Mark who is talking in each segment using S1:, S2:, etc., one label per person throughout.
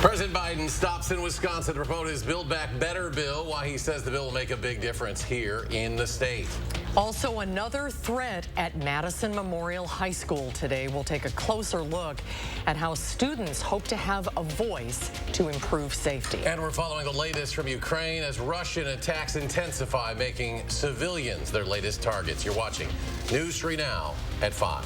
S1: President Biden stops in Wisconsin to promote his Build Back Better bill, why he says the bill will make a big difference here in the state.
S2: Also, another threat at Madison Memorial High School today. We'll take a closer look at how students hope to have a voice to improve safety.
S1: And we're following the latest from Ukraine as Russian attacks intensify, making civilians their latest targets. You're watching News 3 Now at 5.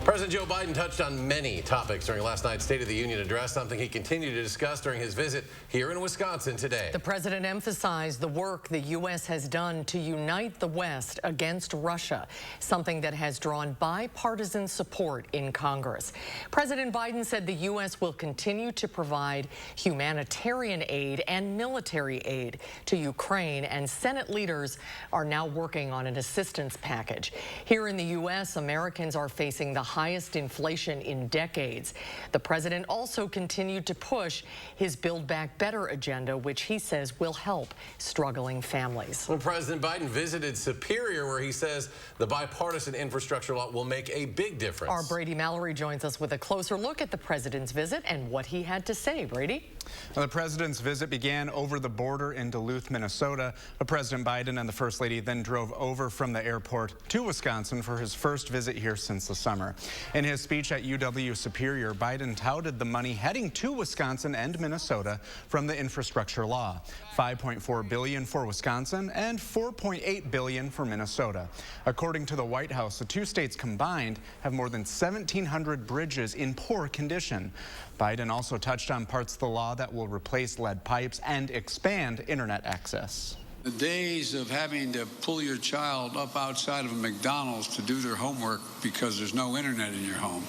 S1: President Joe Biden touched on many topics during last night's State of the Union address, something he continued to discuss during his visit here in Wisconsin today.
S2: The president emphasized the work the U.S. has done to unite the West against Russia, something that has drawn bipartisan support in Congress. President Biden said the U.S. will continue to provide humanitarian aid and military aid to Ukraine, and Senate leaders are now working on an assistance package. Here in the U.S., Americans are facing the highest inflation in decades. The president also continued to push his Build Back Better agenda, which he says will help struggling families.
S1: Well, President Biden visited Superior, where he says the bipartisan infrastructure law will make a big difference.
S2: Our Brady Mallory joins us with a closer look at the president's visit and what he had to say. Brady?
S3: Well, the president's visit began over the border in Duluth, Minnesota. President Biden and the First Lady then drove over from the airport to Wisconsin for his first visit here since the summer. In his speech at UW Superior, Biden touted the money heading to Wisconsin and Minnesota from the infrastructure law. $5.4 billion for Wisconsin and $4.8 billion for Minnesota. According to the White House, the two states combined have more than 1,700 bridges in poor condition. Biden also touched on parts of the law that will replace lead pipes and expand internet access.
S4: The days of having to pull your child up outside of a McDonald's to do their homework because there's no internet in your home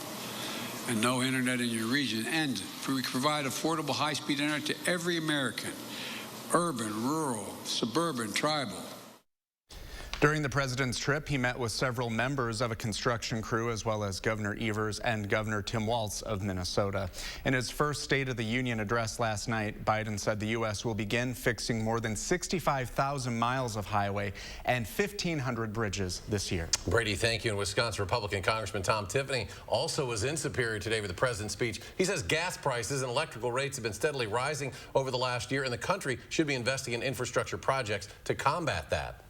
S4: and no internet in your region end. We provide affordable high-speed internet to every American, urban, rural, suburban, tribal.
S3: During the president's trip, he met with several members of a construction crew, as well as Governor Evers and Governor Tim Walz of Minnesota. In his first State of the Union address last night, Biden said the U.S. will begin fixing more than 65,000 miles of highway and 1,500 bridges this year.
S1: Brady, thank you. And Wisconsin Republican Congressman Tom Tiffany also was in Superior today for the president's speech. He says gas prices and electrical rates have been steadily rising over the last year, and the country should be investing in infrastructure projects to combat that.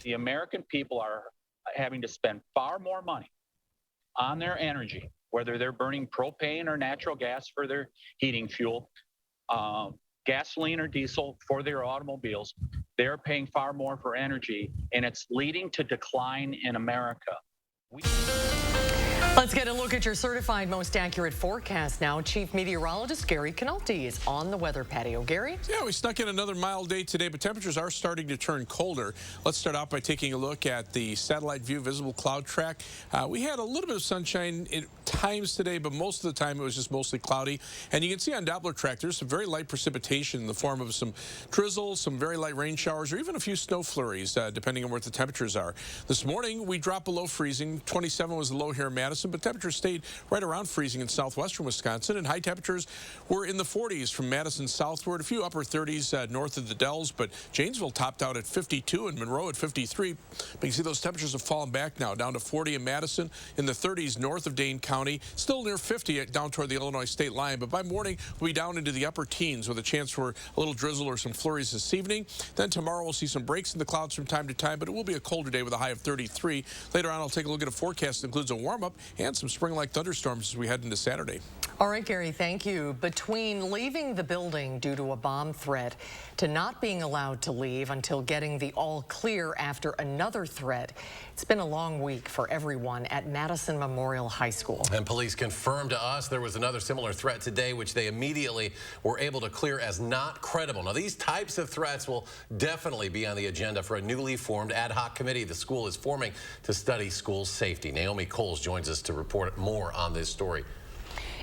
S5: The American people are having to spend far more money on their energy, whether they're burning propane or natural gas for their heating fuel, gasoline or diesel for their automobiles. They're paying far more for energy, and it's leading to decline in America.
S2: Let's get a look at your certified most accurate forecast now. Chief Meteorologist Gary Canulti is on the weather patio. Gary?
S6: Yeah, we snuck in another mild day today, but temperatures are starting to turn colder. Let's start out by taking a look at the satellite view visible cloud track. We had a little bit of sunshine at times today, but most of the time it was just mostly cloudy. And you can see on Doppler track there's some very light precipitation in the form of some drizzle, some very light rain showers, or even a few snow flurries, depending on what the temperatures are. This morning we dropped below freezing. 27 was the low here in Madison, but temperatures stayed right around freezing in southwestern Wisconsin, and high temperatures were in the 40s from Madison southward, a few upper 30s north of the Dells, but Janesville topped out at 52 and Monroe at 53. But you can see those temperatures have fallen back now, down to 40 in Madison, in the 30s north of Dane County, still near 50 down toward the Illinois state line, but by morning we'll be down into the upper teens with a chance for a little drizzle or some flurries this evening. Then tomorrow we'll see some breaks in the clouds from time to time, but it will be a colder day with a high of 33. Later on I'll take a look at a forecast that includes a warm-up and some spring-like thunderstorms as we head into Saturday.
S2: All right, Gary, thank you. Between leaving the building due to a bomb threat to not being allowed to leave until getting the all clear after another threat, it's been a long week for everyone at Madison Memorial High School.
S1: And police confirmed to us there was another similar threat today, which they immediately were able to clear as not credible. Now, these types of threats will definitely be on the agenda for a newly formed ad hoc committee the school is forming to study school safety. Naomi Coles joins us to report more on this story.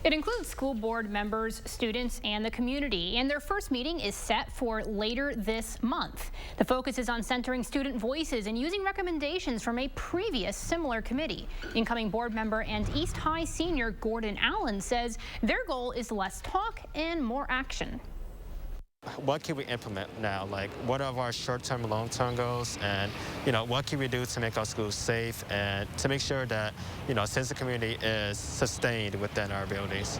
S7: It includes school board members, students, and the community, and their first meeting is set for later this month. The focus is on centering student voices and using recommendations from a previous similar committee. Incoming board member and East High senior Gordon Allen says their goal is less talk and more action.
S8: What can we implement now? Like, what are our short-term and long-term goals? And, what can we do to make our schools safe and to make sure that, sense of community is sustained within our buildings?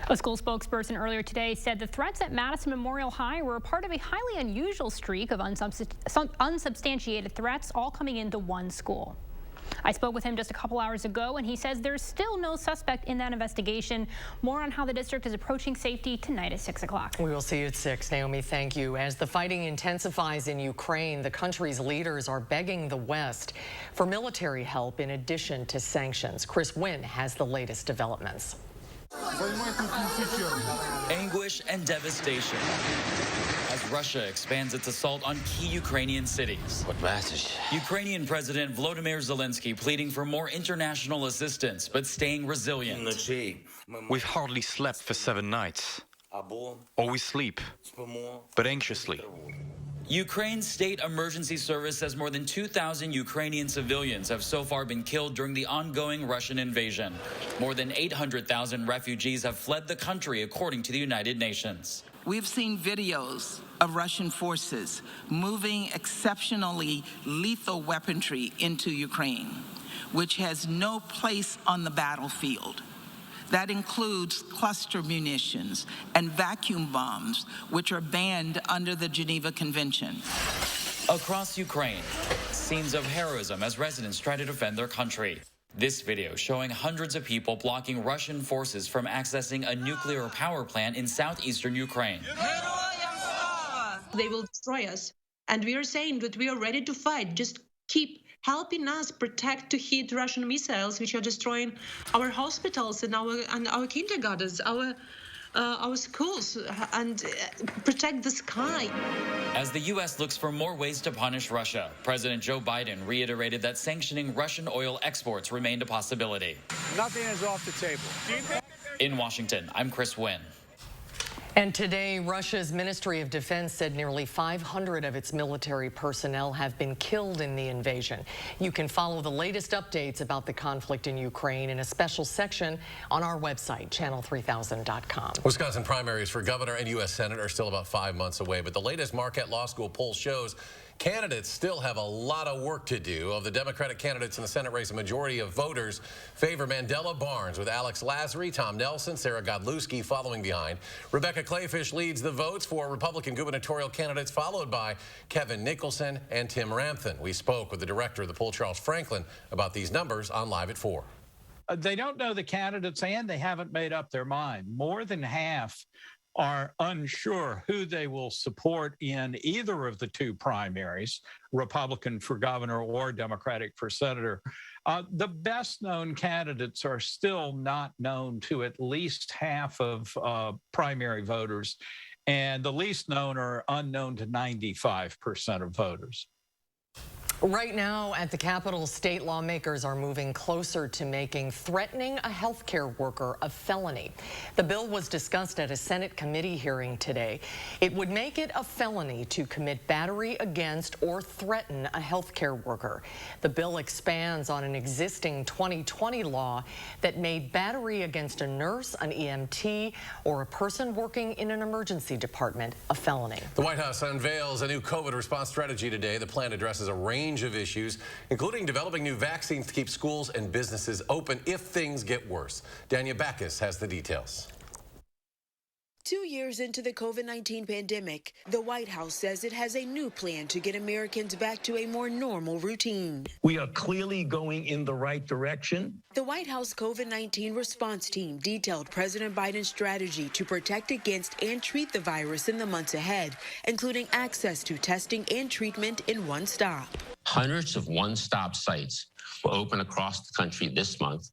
S7: A school spokesperson earlier today said the threats at Madison Memorial High were a part of a highly unusual streak of unsubstantiated threats, all coming into one school. I spoke with him just a couple hours ago, and he says there's still no suspect in that investigation. More on how the district is approaching safety tonight at 6 o'clock.
S2: We will see you at 6. Naomi, thank you. As the fighting intensifies in Ukraine, the country's leaders are begging the West for military help in addition to sanctions. Chris Wynn has the latest developments.
S9: Anguish and devastation as Russia expands its assault on key Ukrainian cities.
S10: What message?
S9: Ukrainian President Volodymyr Zelensky pleading for more international assistance, but staying resilient.
S10: We've hardly slept for 7 nights. Or we sleep, but anxiously.
S9: Ukraine's state emergency service says more than 2,000 Ukrainian civilians have so far been killed during the ongoing Russian invasion. More than 800,000 refugees have fled the country, according to the United Nations.
S11: We've seen videos of Russian forces moving exceptionally lethal weaponry into Ukraine, which has no place on the battlefield. That includes cluster munitions and vacuum bombs, which are banned under the Geneva Convention.
S9: Across Ukraine, scenes of heroism as residents try to defend their country. This video showing hundreds of people blocking Russian forces from accessing a nuclear power plant in southeastern Ukraine.
S12: They will destroy us, and we are saying that we are ready to fight. Just keep helping us protect to hit Russian missiles, which are destroying our hospitals and our kindergartens, our schools, and protect the sky.
S9: As the U.S. looks for more ways to punish Russia, President Joe Biden reiterated that sanctioning Russian oil exports remained a possibility.
S13: Nothing is off the table.
S9: In Washington, I'm Chris Wynn.
S2: And today, Russia's Ministry of Defense said nearly 500 of its military personnel have been killed in the invasion. You can follow the latest updates about the conflict in Ukraine in a special section on our website, channel3000.com.
S1: Wisconsin primaries for governor and U.S. Senate are still about 5 months away, but the latest Marquette Law School poll shows candidates still have a lot of work to do. Of the Democratic candidates in the Senate race, a majority of voters favor Mandela Barnes, with Alex Lasry, Tom Nelson, Sarah Godlewski following behind. Rebecca Clayfish leads the votes for Republican gubernatorial candidates, followed by Kevin Nicholson and Tim Ramthun. We spoke with the director of the poll, Charles Franklin, about these numbers on Live at 4.
S14: They don't know the candidates, and they haven't made up their mind. More than half are unsure who they will support in either of the two primaries, Republican for governor or Democratic for senator. The best known candidates are still not known to at least half of primary voters, and the least known are unknown to 95% of voters.
S2: Right now at the Capitol, state lawmakers are moving closer to making threatening a healthcare worker a felony. The bill was discussed at a Senate committee hearing today. It would make it a felony to commit battery against or threaten a healthcare worker. The bill expands on an existing 2020 law that made battery against a nurse, an EMT, or a person working in an emergency department a felony.
S1: The White House unveils a new COVID response strategy today. The plan addresses a range of issues, including developing new vaccines to keep schools and businesses open if things get worse. Dania Backus has the details.
S15: 2 years into the COVID-19 pandemic, the White House says it has a new plan to get Americans back to a more normal routine.
S16: We are clearly going in the right direction.
S15: The White House COVID-19 response team detailed President Biden's strategy to protect against and treat the virus in the months ahead, including access to testing and treatment in one stop.
S17: Hundreds of one-stop sites will open across the country this month,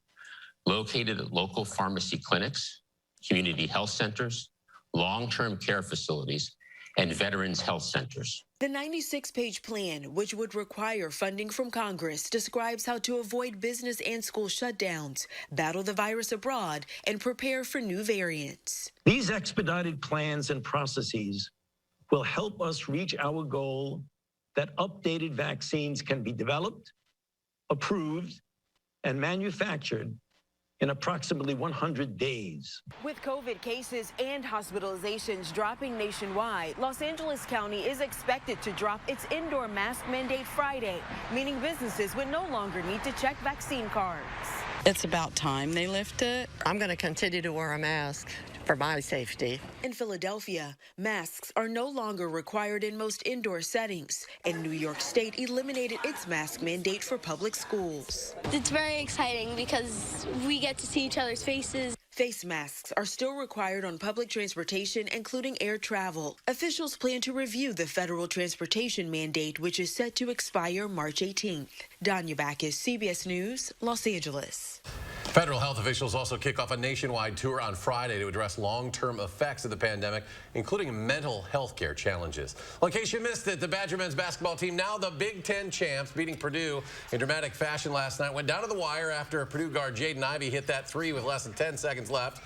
S17: located at local pharmacy clinics, community health centers, long-term care facilities, and veterans health centers.
S15: The 96-page plan, which would require funding from Congress, describes how to avoid business and school shutdowns, battle the virus abroad, and prepare for new variants.
S16: These expedited plans and processes will help us reach our goal that updated vaccines can be developed, approved, and manufactured in approximately 100 days.
S15: With COVID cases and hospitalizations dropping nationwide, Los Angeles County is expected to drop its indoor mask mandate Friday, meaning businesses would no longer need to check vaccine cards.
S18: It's about time they lift it.
S19: I'm going to continue to wear a mask for my safety.
S15: In Philadelphia, masks are no longer required in most indoor settings, and New York State eliminated its mask mandate for public schools.
S20: It's very exciting because we get to see each other's faces.
S15: Face masks are still required on public transportation, including air travel. Officials plan to review the federal transportation mandate, which is set to expire March 18th. Danya Backus, CBS News, Los Angeles.
S1: Federal health officials also kick off a nationwide tour on Friday to address long-term effects of the pandemic, including mental health care challenges. Well, in case you missed it, the Badger men's basketball team, now the Big Ten champs, beating Purdue in dramatic fashion last night, went down to the wire after Purdue guard Jaden Ivey hit that three with less than 10 seconds left.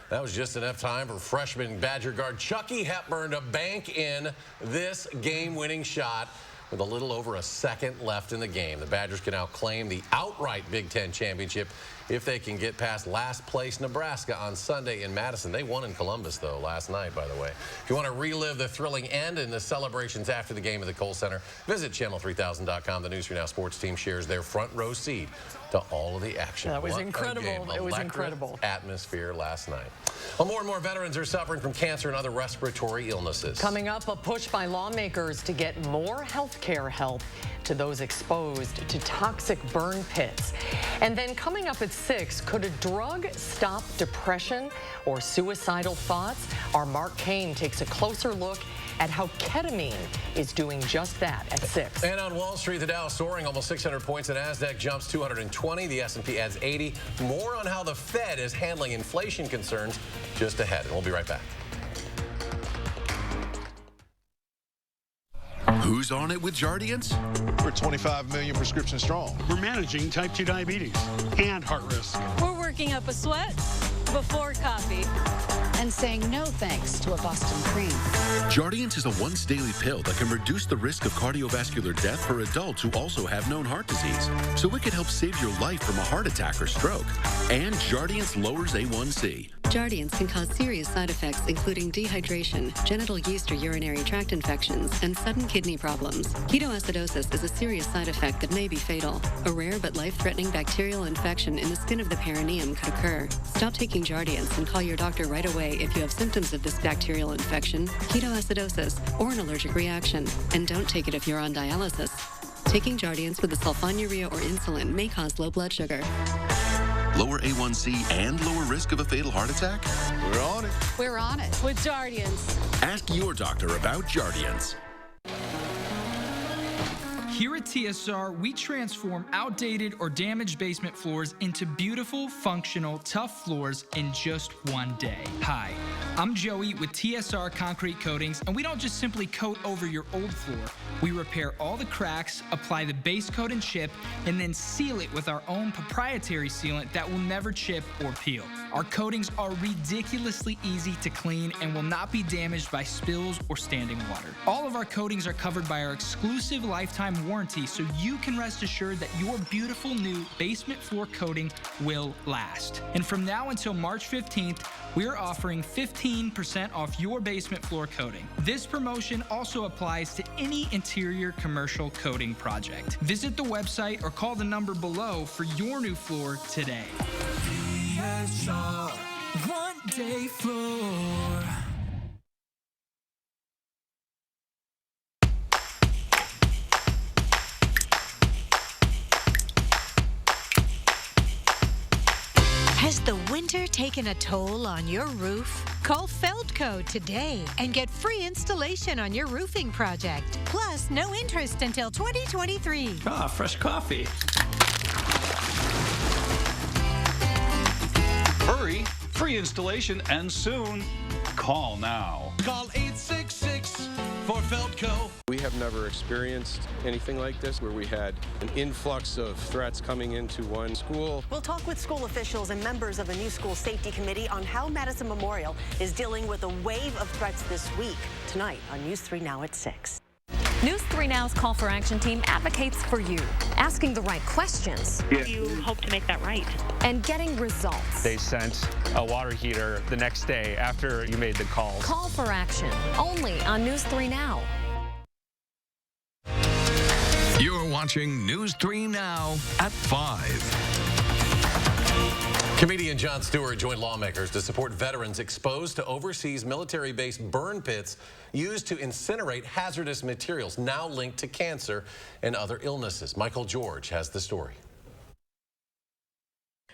S1: That was just enough time for freshman Badger guard Chucky Hepburn to bank in this game-winning shot with a little over a second left in the game. The Badgers can now claim the outright Big Ten championship if they can get past last place Nebraska on Sunday in Madison. They won in Columbus, though, last night, by the way. If you want to relive the thrilling end and the celebrations after the game at the Kohl Center, visit channel3000.com. The News 3 Now sports team shares their front row seat to all of the action.
S2: That was incredible. It was incredible.
S1: Atmosphere last night. Well, more and more veterans are suffering from cancer and other respiratory illnesses.
S2: Coming up, a push by lawmakers to get more health care help to those exposed to toxic burn pits. And then coming up at 6, could a drug stop depression or suicidal thoughts? Our Mark Kane takes a closer look at how ketamine is doing just that at 6.
S1: And on Wall Street, the Dow soaring almost 600 points. The Nasdaq jumps 220. The S&P adds 80. More on how the Fed is handling inflation concerns just ahead. And we'll be right back.
S21: Who's on it with Jardiance?
S22: We're 25 million prescriptions strong. We're managing type 2 diabetes and heart risk.
S23: We're working up a sweat before coffee and saying no thanks to a Boston cream.
S21: Jardiance is a once-daily pill that can reduce the risk of cardiovascular death for adults who also have known heart disease. So it could help save your life from a heart attack or stroke. And Jardiance lowers A1C.
S24: Jardiance can cause serious side effects, including dehydration, genital yeast or urinary tract infections, and sudden kidney problems. Ketoacidosis is a serious side effect that may be fatal. A rare but life-threatening bacterial infection in the skin of the perineum could occur. Stop taking Jardiance and call your doctor right away if you have symptoms of this bacterial infection, ketoacidosis, or an allergic reaction. And don't take it if you're on dialysis. Taking Jardiance with a sulfonylurea or insulin may cause low blood sugar.
S21: Lower A1C and lower risk of a fatal heart attack?
S22: We're on it.
S23: We're on it with Jardiance.
S21: Ask your doctor about Jardiance.
S25: Here at TSR, we transform outdated or damaged basement floors into beautiful, functional, tough floors in just one day. Hi, I'm Joey with TSR Concrete Coatings, and we don't just simply coat over your old floor. We repair all the cracks, apply the base coat and chip, and then seal it with our own proprietary sealant that will never chip or peel. Our coatings are ridiculously easy to clean and will not be damaged by spills or standing water. All of our coatings are covered by our exclusive lifetime warranty, so you can rest assured that your beautiful new basement floor coating will last. And from now until March 15th, we're offering 15% off your basement floor coating. This promotion also applies to any interior commercial coating project. Visit the website or call the number below for your new floor today. TSR, one day floor.
S26: Has the winter taken a toll on your roof? Call Feldco today and get free installation on your roofing project. Plus, no interest until 2023.
S27: Ah, fresh coffee.
S28: Hurry, free installation and soon. Call now.
S29: Call 866 for Feldco.
S30: We have never experienced anything like this where we had an influx of threats coming into one school.
S31: We'll talk with school officials and members of a new school safety committee on how Madison Memorial is dealing with a wave of threats this week. Tonight on News 3 Now at 6.
S32: News 3 Now's Call for Action team advocates for you, asking the right questions.
S33: Yeah. You hope to make that right.
S32: And getting results.
S34: They sent a water heater the next day after you made the call.
S32: Call for Action, only on News 3 Now.
S21: You're watching News 3 Now at 5.
S1: Comedian Jon Stewart joined lawmakers to support veterans exposed to overseas military-based burn pits used to incinerate hazardous materials, now linked to cancer and other illnesses. Michael George has the story.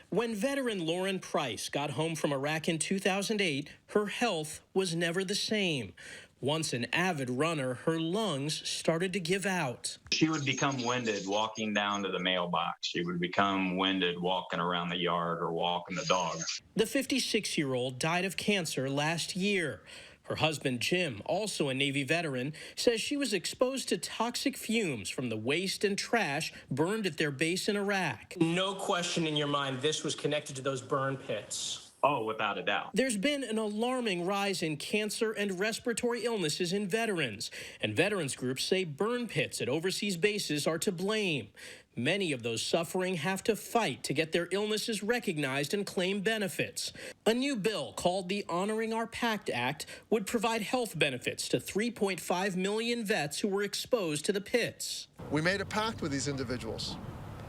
S3: When veteran Lauren Price got home from Iraq in 2008, her health was never the same. Once an avid runner, her lungs started to give out.
S4: She would become winded walking down to the mailbox. She would become winded walking around the yard or walking the dog.
S3: The 56-year-old died of cancer last year. Her husband, Jim, also a Navy veteran, says she was exposed to toxic fumes from the waste and trash burned at their base in Iraq. No question in your mind this was connected to those burn pits.
S4: Oh, without a doubt.
S3: There's been an alarming rise in cancer and respiratory illnesses in veterans, and veterans groups say burn pits at overseas bases are to blame. Many of those suffering have to fight to get their illnesses recognized and claim benefits. A new bill called the Honoring Our Pact Act would provide health benefits to 3.5 million vets who were exposed to the pits.
S5: We made a pact with these individuals,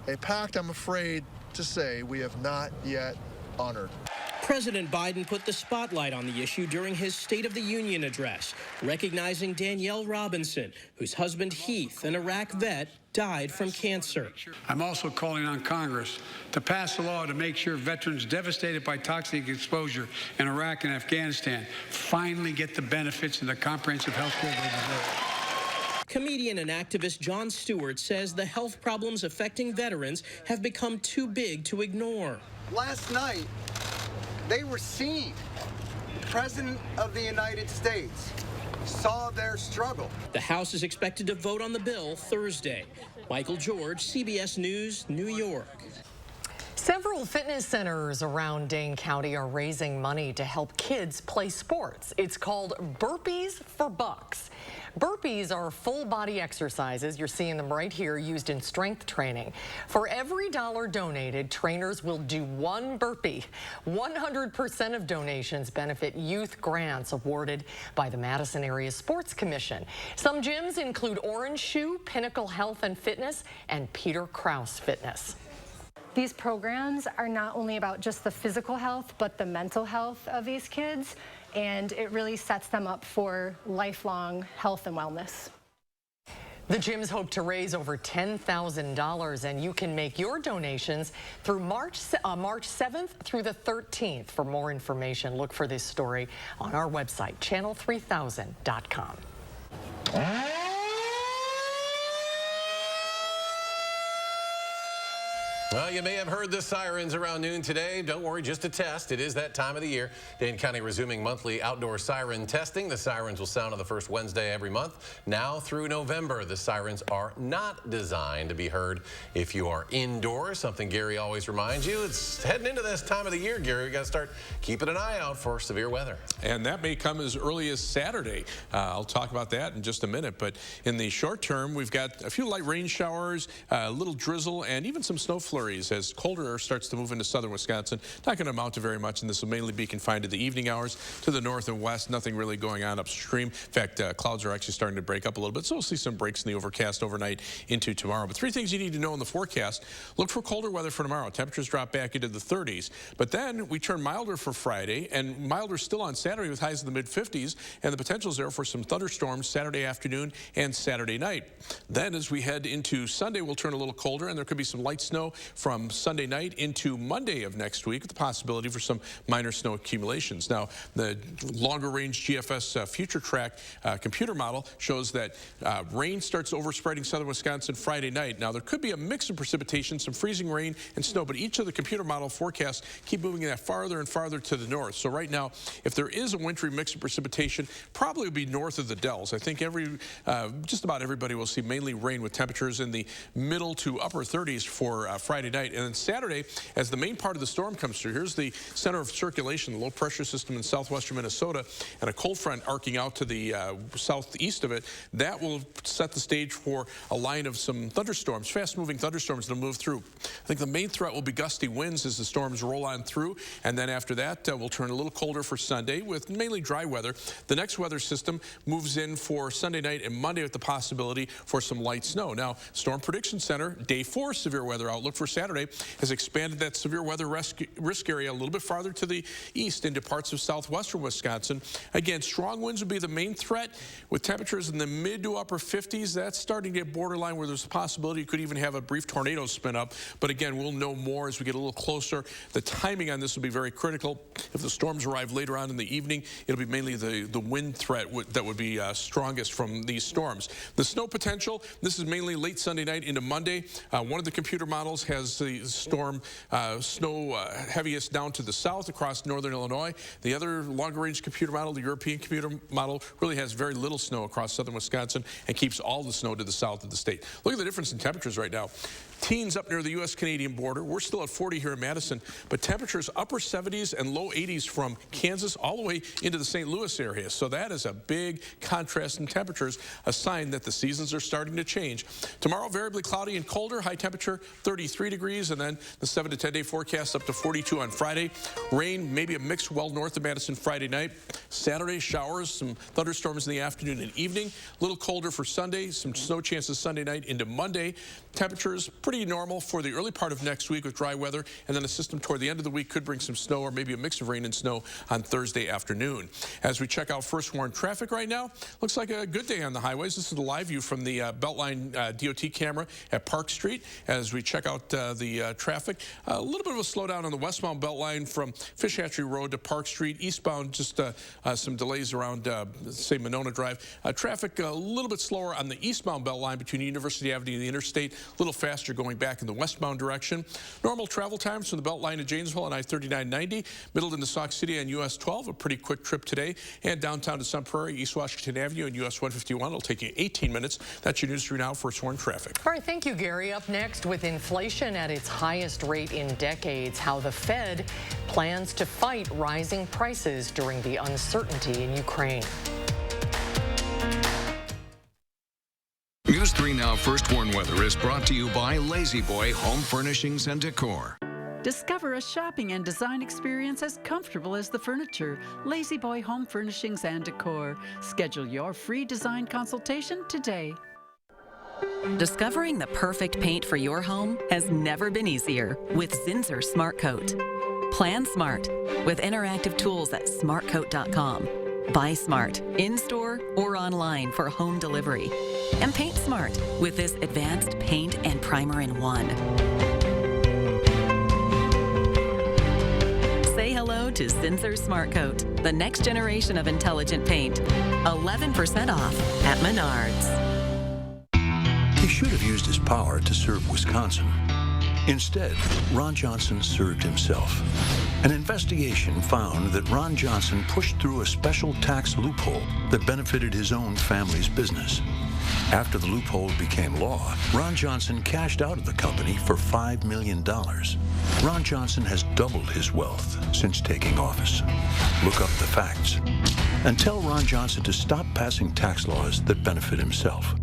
S5: a pact I'm afraid to say we have not yet honored.
S3: President Biden put the spotlight on the issue during his State of the Union address, recognizing Danielle Robinson, whose husband Heath, an Iraq vet, died from cancer.
S6: I'm also calling on Congress to pass a law to make sure veterans devastated by toxic exposure in Iraq and Afghanistan finally get the benefits and the comprehensive health care they deserve.
S3: Comedian and activist Jon Stewart says the health problems affecting veterans have become too big to ignore.
S7: Last night, they were seen. The President of the United States saw their struggle.
S3: The House is expected to vote on the bill Thursday. Michael George, CBS News, New York.
S2: Several fitness centers around Dane County are raising money to help kids play sports. It's called Burpees for Bucks. Burpees are full body exercises. You're seeing them right here, used in strength training. For every $1 donated, trainers will do one burpee. 100% of donations benefit youth grants awarded by the Madison Area Sports Commission. Some gyms include Orange Shoe, Pinnacle Health and Fitness, and Peter Krause Fitness.
S8: These programs are not only about just the physical health, but the mental health of these kids, and it really sets them up for lifelong health and wellness.
S2: The gyms hope to raise over $10,000, and you can make your donations through March 7th through the 13th. For more information, look for this story on our website, channel3000.com.
S1: Well, you may have heard the sirens around noon today. Don't worry, just a test. It is that time of the year. Dane County resuming monthly outdoor siren testing. The sirens will sound on the first Wednesday every month. Now through November, the sirens are not designed to be heard if you are indoors. Something Gary always reminds you. It's heading into this time of the year, Gary. We got to start keeping an eye out for severe weather.
S9: And that may come as early as Saturday. I'll talk about that in just a minute. But in the short term, we've got a few light rain showers, a little drizzle, and even some snow flurries as colder air starts to move into southern Wisconsin. Not going to amount to very much, and this will mainly be confined to the evening hours to the north and west. Nothing really going on upstream. In fact, clouds are actually starting to break up a little bit, so we'll see some breaks in the overcast overnight into tomorrow. But three things you need to know in the forecast. Look for colder weather for tomorrow. Temperatures drop back into the 30s. But then we turn milder for Friday, and milder still on Saturday with highs in the mid-50s, and the potential is there for some thunderstorms Saturday afternoon and Saturday night. Then as we head into Sunday, we'll turn a little colder, and there could be some light snow from Sunday night into Monday of next week, with the possibility for some minor snow accumulations. Now, the longer range GFS future track computer model shows that rain starts overspreading southern Wisconsin Friday night. Now, there could be a mix of precipitation, some freezing rain and snow, but each of the computer model forecasts keep moving that farther and farther to the north. So right now, if there is a wintry mix of precipitation, probably will be north of the Dells. I think just about everybody will see mainly rain with temperatures in the middle to upper 30s for Friday night. And then Saturday, as the main part of the storm comes through, here's the center of circulation, the low pressure system in southwestern Minnesota, and a cold front arcing out to the southeast of it. That will set the stage for a line of some thunderstorms, fast-moving thunderstorms that will move through. I think the main threat will be gusty winds as the storms roll on through, and then after that, we'll turn a little colder for Sunday with mainly dry weather. The next weather system moves in for Sunday night and Monday with the possibility for some light snow. Now, Storm Prediction Center, day 4 severe weather outlook for Saturday has expanded that severe weather risk area a little bit farther to the east into parts of southwestern Wisconsin. Again, strong winds would be the main threat with temperatures in the mid to upper 50s. That's starting to get borderline where there's a possibility you could even have a brief tornado spin up. But again, we'll know more as we get a little closer. The timing on this will be very critical. If the storms arrive later on in the evening, it'll be mainly the wind threat that would be strongest from these storms. The snow potential, this is mainly late Sunday night into Monday. One of the computer models has the storm snow heaviest down to the south across northern Illinois. The other longer range computer model, the European computer model, really has very little snow across southern Wisconsin and keeps all the snow to the south of the state. Look at the difference in temperatures right now. Teens up near the U.S.-Canadian border. We're still at 40 here in Madison, but temperatures upper 70s and low 80s from Kansas all the way into the St. Louis area. So that is a big contrast in temperatures, a sign that the seasons are starting to change. Tomorrow, variably cloudy and colder, high temperature 33 degrees, and then the 7 to 10 day forecast up to 42 on Friday. Rain, maybe a mix well north of Madison Friday night. Saturday, showers, some thunderstorms in the afternoon and evening. A little colder for Sunday, some snow chances Sunday night into Monday. Temperatures pretty normal for the early part of next week with dry weather, and then a system toward the end of the week could bring some snow or maybe a mix of rain and snow on Thursday afternoon. As we check out first warn traffic right now, looks like a good day on the highways. This is the live view from the Beltline DOT camera at Park Street. As we check out the traffic, a little bit of a slowdown on the westbound Beltline from Fish Hatchery Road to Park Street. Eastbound, just some delays around, say, Monona Drive. Traffic a little bit slower on the eastbound Beltline between University Avenue and the interstate. A little faster going back in the westbound direction. Normal travel times from the Beltline to Janesville on I-3990, Middleton to Sauk City on US 12, a pretty quick trip today, and downtown to Sun Prairie, East Washington Avenue and US 151. It'll take you 18 minutes. That's your News 3 Now first warn traffic.
S2: All right, thank you, Gary. Up next, with inflation at its highest rate in decades, how the Fed plans to fight rising prices during the uncertainty in Ukraine.
S10: News 3 Now First Warn Weather is brought to you by Lazy Boy Home Furnishings and Decor.
S11: Discover a shopping and design experience as comfortable as the furniture. Lazy Boy Home Furnishings and Decor. Schedule your free design consultation today.
S12: Discovering the perfect paint for your home has never been easier with Zinsser Smart Coat. Plan smart with interactive tools at smartcoat.com. Buy smart in-store or online for home delivery. And paint smart with this advanced paint and primer in one. Say hello to Zinsser Smart Coat, the next generation of intelligent paint. 11% off at Menards.
S13: He should have used his power to serve Wisconsin. Instead, Ron Johnson served himself. An investigation found that Ron Johnson pushed through a special tax loophole that benefited his own family's business. After the loophole became law, Ron Johnson cashed out of the company for $5 million. Ron Johnson has doubled his wealth since taking office. Look up the facts and tell Ron Johnson to stop passing tax laws that benefit himself.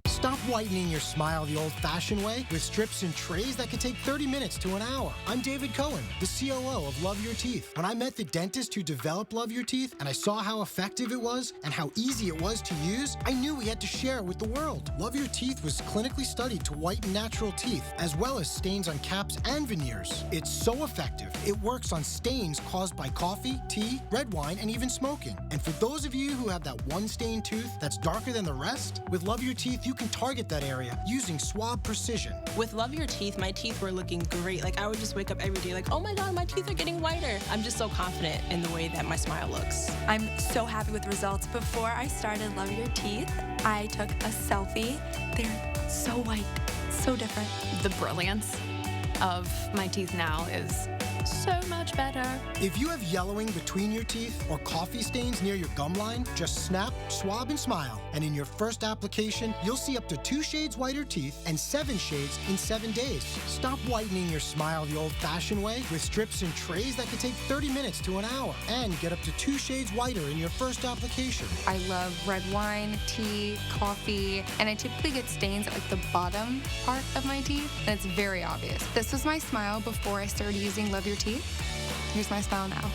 S14: Stop whitening your smile the old-fashioned way with strips and trays that can take 30 minutes to an hour. I'm David Cohen, the COO of Love Your Teeth. When I met the dentist who developed Love Your Teeth and I saw how effective it was and how easy it was to use, I knew we had to share it with the world. Love Your Teeth was clinically studied to whiten natural teeth, as well as stains on caps and veneers. It's so effective, it works on stains caused by coffee, tea, red wine, and even smoking. And for those of you who have that one stained tooth that's darker than the rest, with Love Your Teeth, you can target that area using swab precision.
S15: With Love Your Teeth, my teeth were looking great. Like, I would just wake up every day like, oh my God, my teeth are getting whiter. I'm just so confident in the way that my smile looks.
S16: I'm so happy with the results. Before I started Love Your Teeth, I took a selfie. They're so white, so different.
S17: The brilliance of my teeth now is so much better.
S14: If you have yellowing between your teeth or coffee stains near your gum line, just snap, swab, and smile. And in your first application, you'll see up to 2 shades whiter teeth and 7 shades in 7 days. Stop whitening your smile the old-fashioned way with strips and trays that can take 30 minutes to an hour and get up to 2 shades whiter in your first application.
S16: I love red wine, tea, coffee, and I typically get stains at like the bottom part of my teeth, and it's very obvious. This was my smile before I started using Love Your Teeth. Here's my smile now.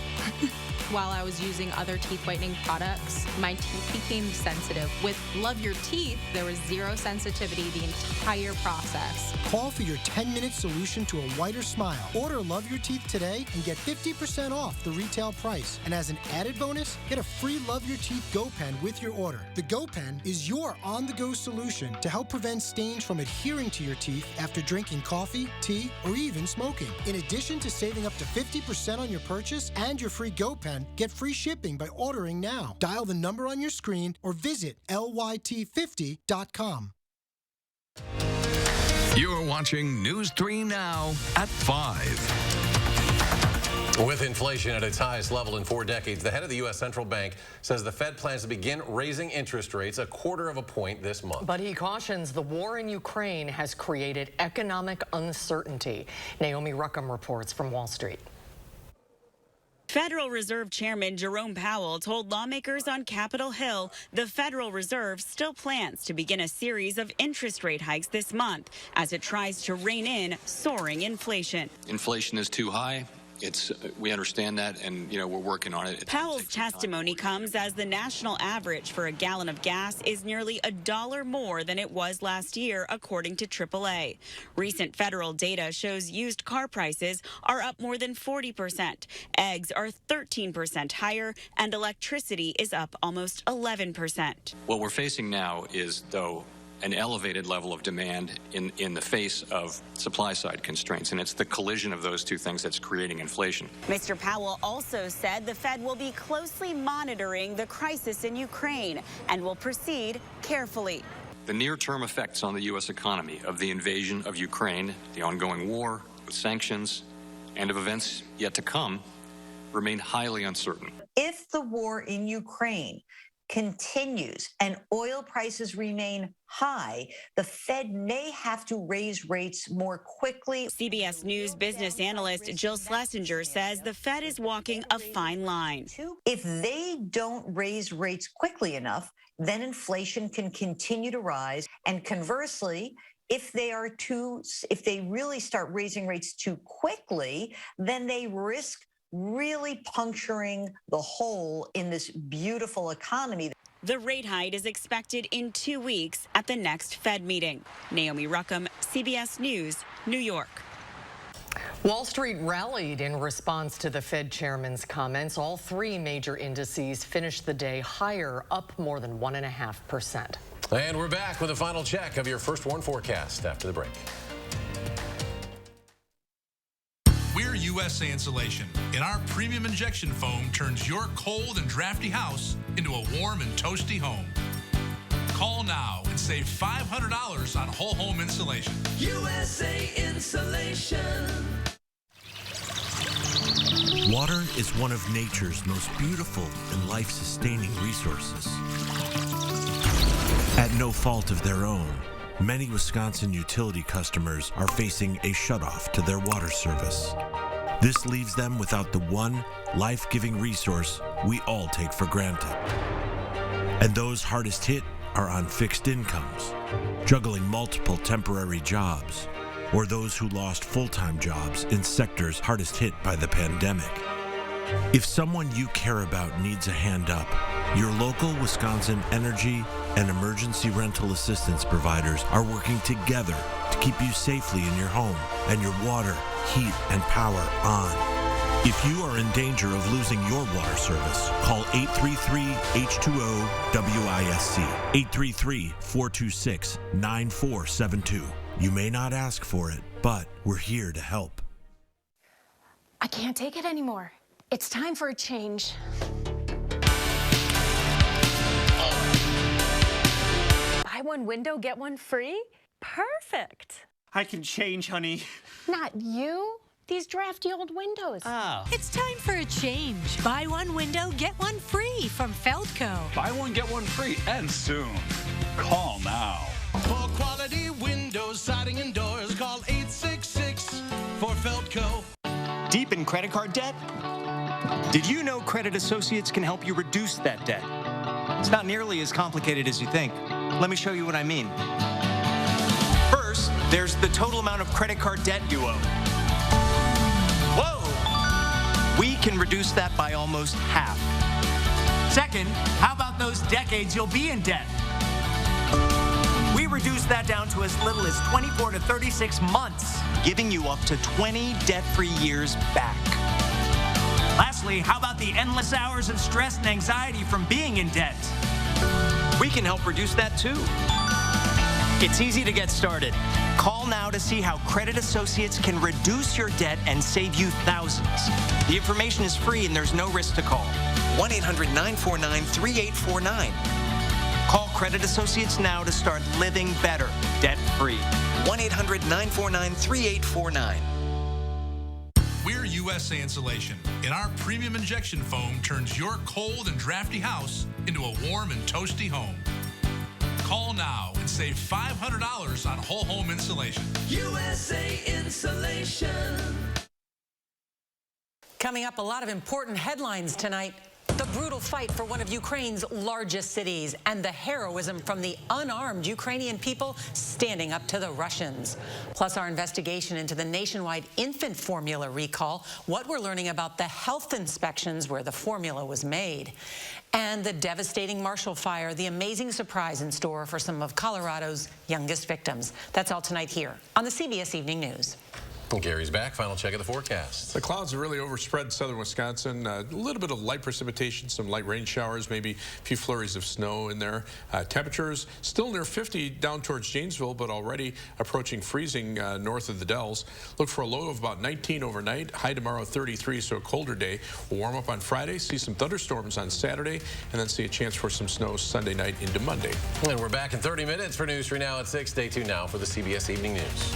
S18: while I was using other teeth whitening products, my teeth became sensitive. With Love Your Teeth, there was zero sensitivity the entire process.
S14: Call for your 10-minute solution to a whiter smile. Order Love Your Teeth today and get 50% off the retail price. And as an added bonus, get a free Love Your Teeth Go Pen with your order. The Go Pen is your on-the-go solution to help prevent stains from adhering to your teeth after drinking coffee, tea, or even smoking. In addition to saving up to 50% on your purchase and your free Go Pen, get free shipping by ordering now. Dial the number on your screen or visit lyt50.com.
S10: You're watching News 3 Now at 5.
S1: With inflation at its highest level in 4 decades, the head of the U.S. Central Bank says the Fed plans to begin raising interest rates 1/4 of a point this month.
S2: But he cautions the war in Ukraine has created economic uncertainty. Naomi Ruckham reports from Wall Street.
S19: Federal Reserve Chairman Jerome Powell told lawmakers on Capitol Hill the Federal Reserve still plans to begin a series of interest rate hikes this month as it tries to rein in soaring inflation.
S20: Inflation is too high. We understand that, and we're working on it.
S19: Powell's testimony comes as the national average for a gallon of gas is nearly $1 more than it was last year, according to AAA. Recent federal data shows used car prices are up more than 40%. Eggs are 13% higher, and electricity is up almost 11%.
S20: What we're facing now is, though, an elevated level of demand in the face of supply-side constraints, and it's the collision of those two things that's creating inflation.
S19: Mr. Powell also said the Fed will be closely monitoring the crisis in Ukraine and will proceed carefully.
S20: The near-term effects on the U.S. economy of the invasion of Ukraine, the ongoing war, with sanctions, and of events yet to come remain highly uncertain.
S22: If the war in Ukraine continues and oil prices remain high, the Fed may have to raise rates more quickly.
S19: CBS News business analyst Jill Schlesinger says the Fed is walking a fine line.
S22: If they don't raise rates quickly enough, then inflation can continue to rise. And conversely, if they really start raising rates too quickly, then they risk really puncturing the hole in this beautiful economy.
S19: The rate hike is expected in 2 weeks at the next Fed meeting. Naomi Ruckham, CBS News, New York.
S2: Wall Street rallied in response to the Fed chairman's comments. All 3 major indices finished the day higher, up more than 1.5%.
S1: And we're back with a final check of your First Warn forecast after the break.
S23: We're USA Insulation, and our premium injection foam turns your cold and drafty house into a warm and toasty home. Call now and save $500 on whole home insulation.
S24: USA Insulation.
S25: Water is one of nature's most beautiful and life-sustaining resources. At no fault of their own, many Wisconsin utility customers are facing a shutoff to their water service. This leaves them without the one life-giving resource we all take for granted. And those hardest hit are on fixed incomes, juggling multiple temporary jobs, or those who lost full-time jobs in sectors hardest hit by the pandemic. If someone you care about needs a hand up, your local Wisconsin energy and emergency rental assistance providers are working together to keep you safely in your home and your water, heat, and power on. If you are in danger of losing your water service, call 833-H2O-WISC, 833-426-9472. You may not ask for it, but we're here to help.
S26: I can't take it anymore. It's time for a change. Buy one window, get one free? Perfect.
S27: I can change, honey.
S26: Not you. These drafty old windows.
S27: Oh.
S28: It's time for a change. Buy one window, get one free from Feldco.
S29: Buy one, get one free, and soon. Call now.
S30: For quality windows, siding, and doors, call 866 for Feldco.
S27: Deep in credit card debt? Did you know Credit Associates can help you reduce that debt? It's not nearly as complicated as you think. Let me show you what I mean. First, there's the total amount of credit card debt you owe. Whoa! We can reduce that by almost half.
S3: Second, how about those decades you'll be in debt? We reduced that down to as little as 24 to 36 months,
S27: giving you up to 20 debt-free years back.
S3: Lastly, how about the endless hours of stress and anxiety from being in debt?
S27: We can help reduce that too. It's easy to get started. Call now to see how Credit Associates can reduce your debt and save you thousands. The information is free and there's no risk to call. 1-800-949-3849. Call Credit Associates now to start living better, debt-free. 1-800-949-3849.
S23: We're USA Insulation, and our premium injection foam turns your cold and drafty house into a warm and toasty home. Call now and save $500 on whole home insulation.
S24: USA Insulation.
S28: Coming up, a lot of important headlines tonight. The brutal fight for one of Ukraine's largest cities and the heroism from the unarmed Ukrainian people standing up to the Russians. Plus, our investigation into the nationwide infant formula recall, what we're learning about the health inspections where the formula was made, and the devastating Marshall Fire, the amazing surprise in store for some of Colorado's youngest victims. That's all tonight here on the CBS Evening News.
S1: Gary's back. Final check of the forecast.
S4: The clouds have really overspread southern Wisconsin. A little bit of light precipitation, some light rain showers, maybe a few flurries of snow in there. Temperatures still near 50 down towards Janesville, but already approaching freezing north of the Dells. Look for a low of about 19 overnight. High tomorrow 33, so a colder day. We'll warm up on Friday, see some thunderstorms on Saturday, and then see a chance for some snow Sunday night into Monday.
S1: And we're back in 30 minutes for News 3 Now at 6. Stay tuned now for the CBS Evening News.